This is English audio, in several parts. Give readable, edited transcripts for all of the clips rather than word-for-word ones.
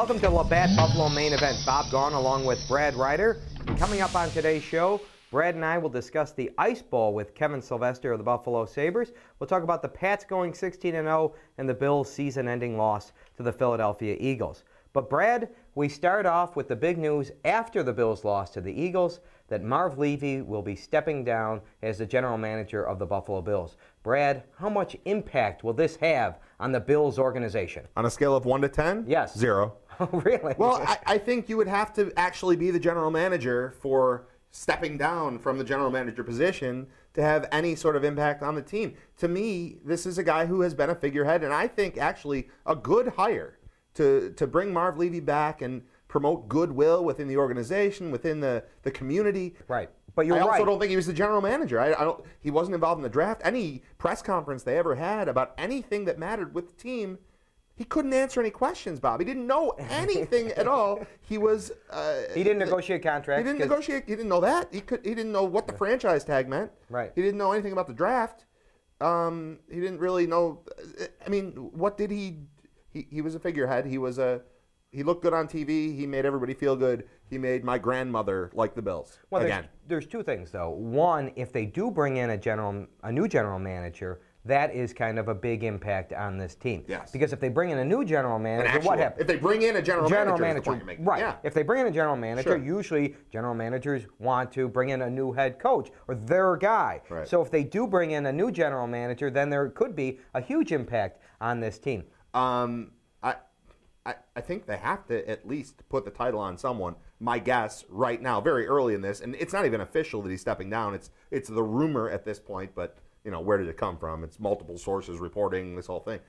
Welcome to Labatt Buffalo Main Event. Bob Gaughan along with Brad Ryder. And coming up on today's show, Brad and I will discuss the Ice Bowl with Kevin Sylvester of the Buffalo Sabres. We'll talk about the Pats going 16-0 and the Bills' season-ending loss to the Philadelphia Eagles. But Brad, we start off with the big news after the Bills' loss to the Eagles that Marv Levy will be stepping down as the general manager of the Buffalo Bills. Brad, how much impact will this have on the Bills organization? On a scale of 1 to 10? Yes. 0. Oh, really? Well, I think you would have to actually be the general manager for stepping down from the general manager position to have any sort of impact on the team. To me, this is a guy who has been a figurehead, and I think actually a good hire to bring Marv Levy back and promote goodwill within the organization, within the community. Right. But you're I right. also don't think he was the general manager. I don't. He wasn't involved in the draft. Any press conference they ever had about anything that mattered with the team, he couldn't answer any questions, Bob. He didn't know anything at all. He was. He didn't negotiate contracts. He didn't negotiate. He didn't know that. He didn't know what the franchise tag meant. Right. He didn't know anything about the draft. He didn't really know. I mean, what did he? He was a figurehead. He looked good on TV. He made everybody feel good. He made my grandmother like the Bills. Well, again. There's two things, though. One, if they do bring in a new general manager, that is kind of a big impact on this team. Yes. Because if they bring in a new general manager, what happens? If they bring in a general manager, right. Yeah. If they bring in a general manager, Sure. usually general managers want to bring in a new head coach or their guy. Right. So if they do bring in a new general manager, then there could be a huge impact on this team. I think they have to at least put the title on someone. My guess right now, very early in this, and it's not even official that he's stepping down. It's the rumor at this point, but where did it come from? It's multiple sources reporting this whole thing.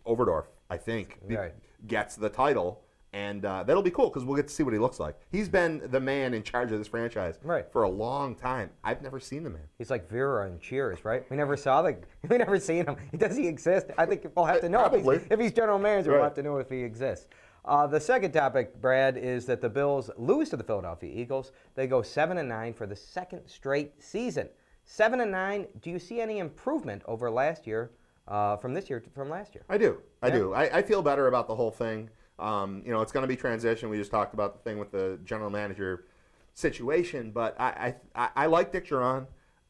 Overdorf, I think, Right. gets the title, and that'll be cool because we'll get to see what he looks like. He's been the man in charge of this franchise for a long time. I've never seen the man. He's like Vera in Cheers, right? We never seen him. Does he exist? I think we'll have to know. Probably. If he's general manager, Right. we'll have to know if he exists. The second topic, Brad, is that the Bills lose to the Philadelphia Eagles. They go 7-9 for the second straight season. 7-9. Do you see any improvement over last year, from this year from last year? I do. I feel better about the whole thing. It's going to be transition. We just talked about the thing with the general manager situation, but I like Dick Duran.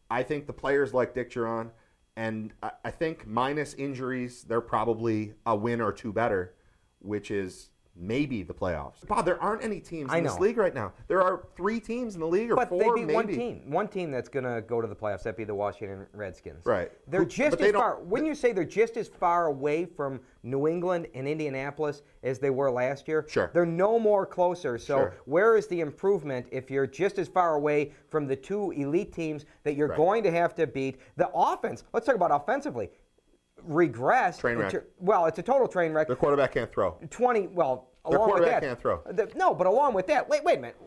I think the players like Dick Duran, and I think minus injuries, they're probably a win or two better, which is maybe the playoffs. Bob, there aren't any teams in this league right now. There are 3 teams in the league, or but 4 they beat maybe. one team that's going to go to the playoffs. That'd be the Washington Redskins. Right. They're just as far. Wouldn't you say they're just as far away from New England and Indianapolis as they were last year? Sure. They're no more closer. So Sure. where is the improvement if you're just as far away from the 2 elite teams that you're going to have to beat? The offense. Let's talk about offensively. Regress. Train wreck. Well, it's a total train wreck. Their quarterback can't throw. Their quarterback can't throw. But along with that, wait a minute.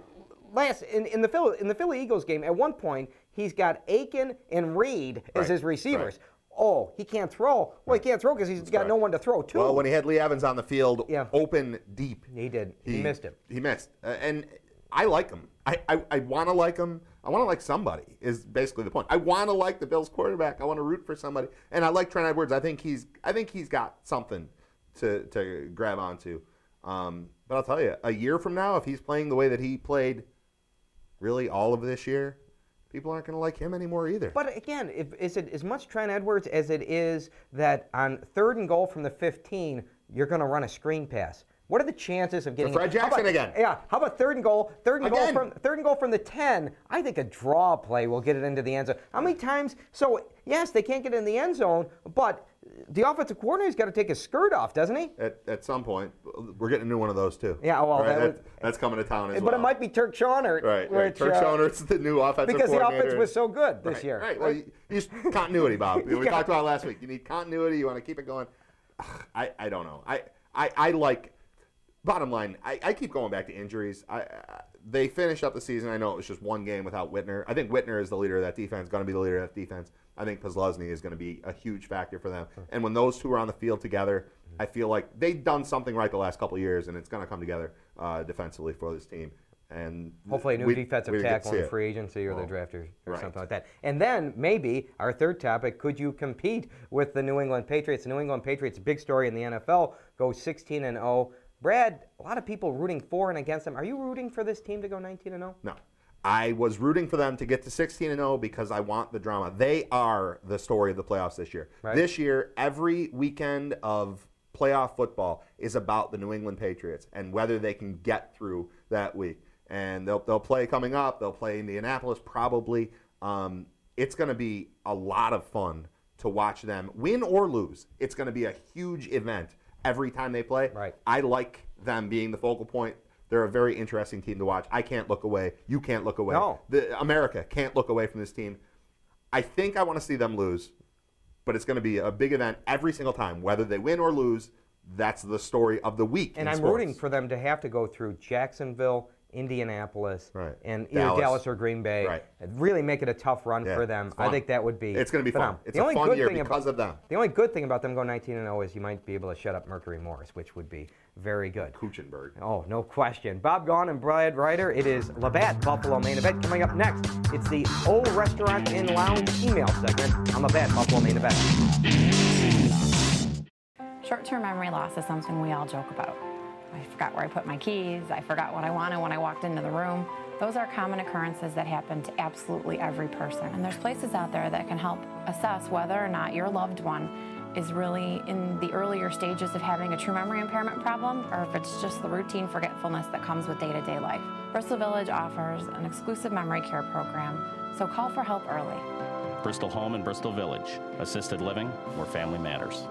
In the Philly Eagles game, at one point, he's got Aiken and Reed as his receivers. Right. Oh, he can't throw. Well, he can't throw because he's got no one to throw to. Well, when he had Lee Evans on the field, open deep. He did. He missed him. He missed. And I like him. I want to like him. I want to like somebody is basically the point. I want to like the Bills quarterback. I want to root for somebody. And I like Trent Edwards. I think he's got something to grab onto. But I'll tell you, a year from now, if he's playing the way that he played really all of this year, people aren't going to like him anymore either. But again, is it as much Trent Edwards as it is that on 3rd and goal from the 15, you're going to run a screen pass? What are the chances of getting Fred Jackson again? Yeah. How about 3rd and goal? 3rd and goal from the 10. I think a draw play will get it into the end zone. How many times? So yes, they can't get in the end zone, but the offensive coordinator's got to take his skirt off, doesn't he? At some point, we're getting a new one of those too. Yeah, well, right? That's coming to town as well. But it might be Turk Schoenert. Right. Turk Schoenert's the new offensive coordinator. Because the offense was so good this year. Right. Well, you just continuity, Bob. We talked about it last week. You need continuity. You want to keep it going. I don't know. I like. Bottom line, I keep going back to injuries. They finished up the season. I know it was just one game without Whitner. I think Whitner is the leader of that defense, going to be the leader of that defense. I think Posluszny is going to be a huge factor for them. And when those two are on the field together, I feel like they've done something right the last couple of years, and it's going to come together defensively for this team. And hopefully a new defensive tackle in free agency or the drafters or something like that. And then maybe our third topic, could you compete with the New England Patriots? The New England Patriots, big story in the NFL, go 16-0. Brad, a lot of people rooting for and against them. Are you rooting for this team to go 19-0? No. I was rooting for them to get to 16-0 because I want the drama. They are the story of the playoffs this year. Right. This year, every weekend of playoff football is about the New England Patriots and whether they can get through that week. And they'll play coming up. They'll play Indianapolis probably. It's going to be a lot of fun to watch them win or lose. It's going to be a huge event every time they play. Right. I like them being the focal point. They're a very interesting team to watch. I can't look away. You can't look away. No. America can't look away from this team. I think I want to see them lose, but it's going to be a big event every single time. Whether they win or lose, that's the story of the week. And I'm rooting for them to have to go through Jacksonville, Indianapolis, and either Dallas or Green Bay. Right. Really make it a tough run for them. I think that would be It's going to be phenomenal. fun. It's a fun year because of them. The only good thing about them going 19-0 is you might be able to shut up Mercury Morris, which would be very good. Kuchenberg. Oh, no question. Bob Gaughan and Brad Ryder. It is Labatt Buffalo Main Event. Coming up next, it's the Old Restaurant and Lounge email segment on Labatt Buffalo Main Event. Short-term memory loss is something we all joke about. I forgot where I put my keys. I forgot what I wanted when I walked into the room. Those are common occurrences that happen to absolutely every person. And there's places out there that can help assess whether or not your loved one is really in the earlier stages of having a true memory impairment problem, or if it's just the routine forgetfulness that comes with day-to-day life. Bristol Village offers an exclusive memory care program, so call for help early. Bristol Home and Bristol Village. Assisted living where family matters.